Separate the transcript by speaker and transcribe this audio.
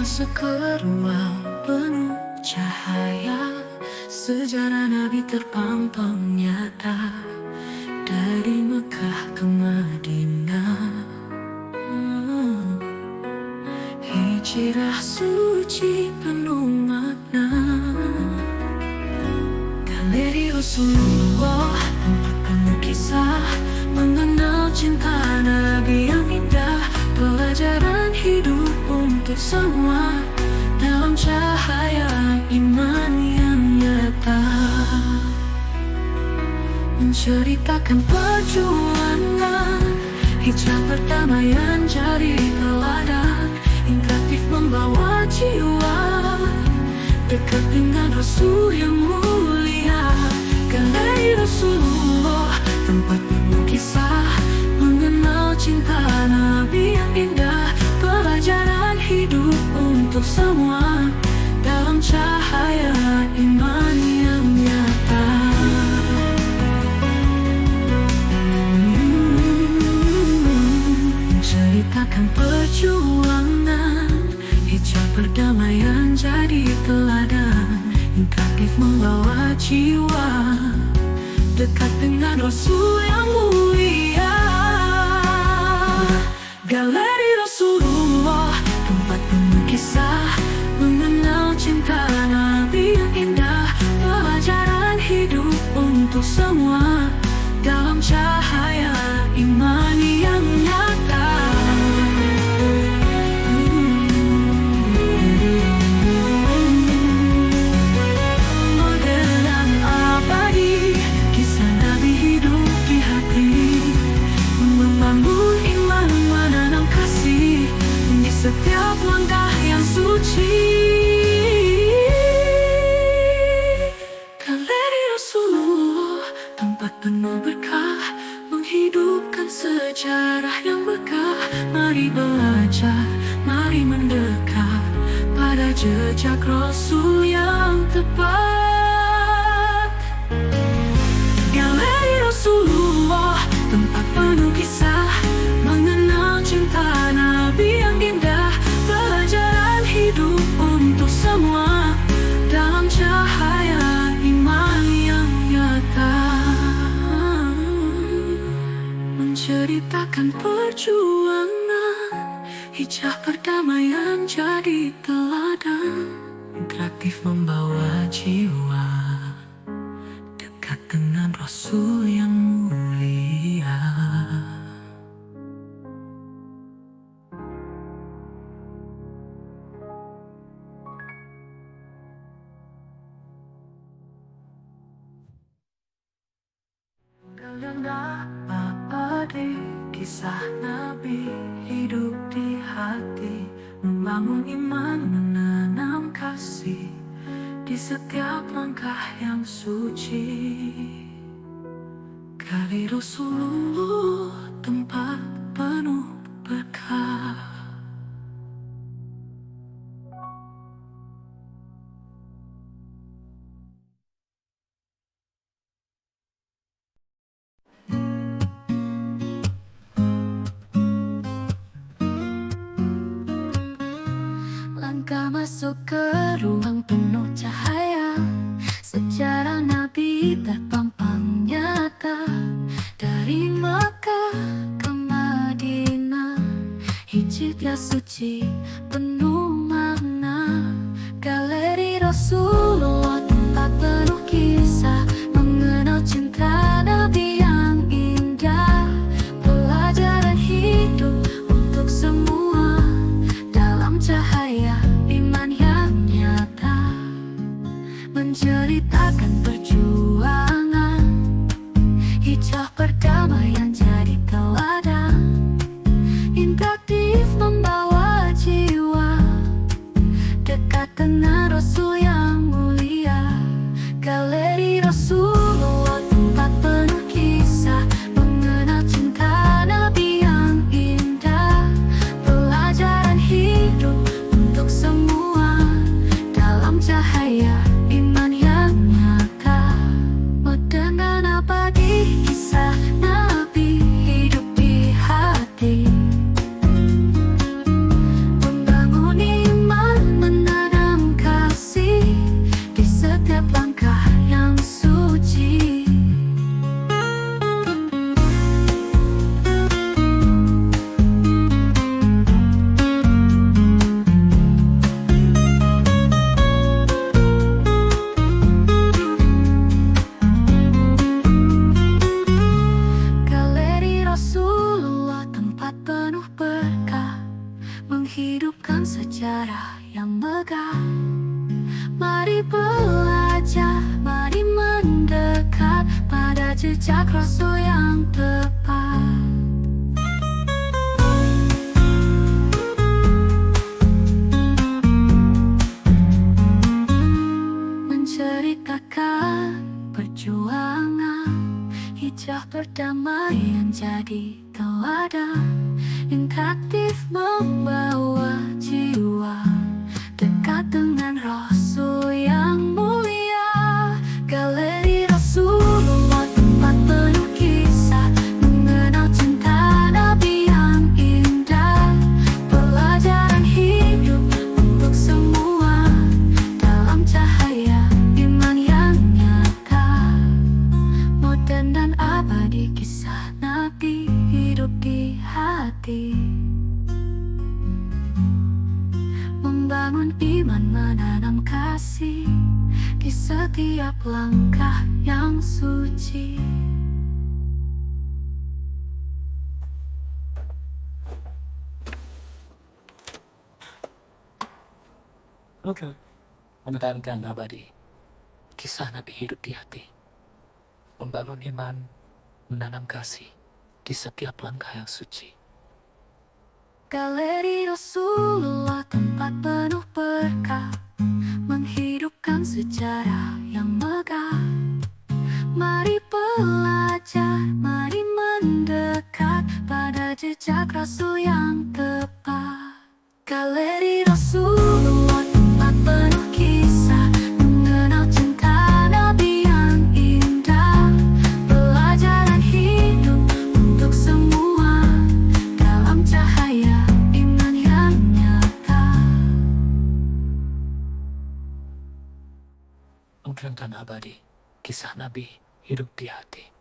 Speaker 1: masuk ke ruang penuh cahaya. Sejarah Nabi terpampang nyata dari Mekah ke Madinah. Hijrah suci penuh makna. Galeri Rasulullah, tempat penuh kisah, mengenal cinta Nabi yang indah. Pelajaran hidup untuk semua dalam cahaya iman yang nyata. Menceritakan perjuangan hijrah perdamaian jadi teladan. Interaktif membawa jiwa dekat dengan Rasul yang mulia. Galeri Rasulullah, tempat penuh kisah, mengenal cinta Nabi yang indah. Pelajaran hidup untuk semua dalam cahaya iman yang nyata. Menceritakan perjuangan hijrah perdamaian jadi teladan. Interaktif membawa jiwa dekat dengan Rasul yang mulia. Galeri Rasulullah, tempat penuh kisah, mengenal cinta Nabi yang indah. Pelajaran hidup untuk semua dalam cahaya iman yang nyata. Modelan abadi, kisah Nabi hidup di hati, membangun iman, menanam kasih di setiap langkah yang suci. Galeri Rasulullah, tempat penuh berkah, menghidupkan sejarah yang bekah. Mari belajar, mari mendekat pada jejak Rasul yang tepat. Galeri Rasulullah, tempat penuh kisah, mengenal cinta Nabi yang indah. Pelajaran hidup untuk semua dalam cahaya iman yang nyata. Menceritakan perjuangan hijrah perdamaian jadi teladan. Interaktif membawa jiwa dekat dengan Rasul yang mulia. Kalian abadi, kisah Nabi hidup di hati, membangun iman, menanam kasih di setiap langkah yang suci. Galeri Rasulullah, tempat penuh berkah. Langkah masuk ke ruang penuh cahaya. Sejarah Nabi terpampang nyata dari Makkah ke Madinah. Hijrah suci penuh makna. Galeri Rasulullah, tempat penuh kisah, mengenal cinta Nabi yang indah. Pelajaran hidup untuk semua dalam cahaya iman yang nyata. Menceritakan perjuangan hijrah perdamaian jadi teladan. Interaktif membawa jiwa menghidupkan sejarah yang megah. Mari belajar, mari mendekat pada jejak Rasul yang tepat. Menceritakan perjuangan hijrah perdamaian jadi teladan yang aktif membawa jiwa dekat dengan Rasul yang mulia. Galeri Rasulullah, tempat penuh kisah mengenal cinta Nabi yang indah. Pelajaran hidup untuk semua dalam cahaya iman yang nyata. Modern dan abadi, kisah Nabi hidup di hati. Membangun iman, menanam kasih di setiap langkah yang suci.
Speaker 2: Oke. Mempertahankan abadi, kisah Nabi hidup di hati. Membangun iman, menanam kasih di setiap langkah yang suci.
Speaker 1: Galeri Rasulullah, tempat penuh berkah menghidupkan sejarah yang megah. Mari belajar, mari mendekat pada jejak Rasul yang tepat. Galeri Rasulullah, tempat penuh kisah mengenal cinta Nabi yang indah. Pelajaran hidup untuk semua dalam cahaya iman yang nyata.
Speaker 2: Mempertahankan abadi, kisah Nabi hidup di hati.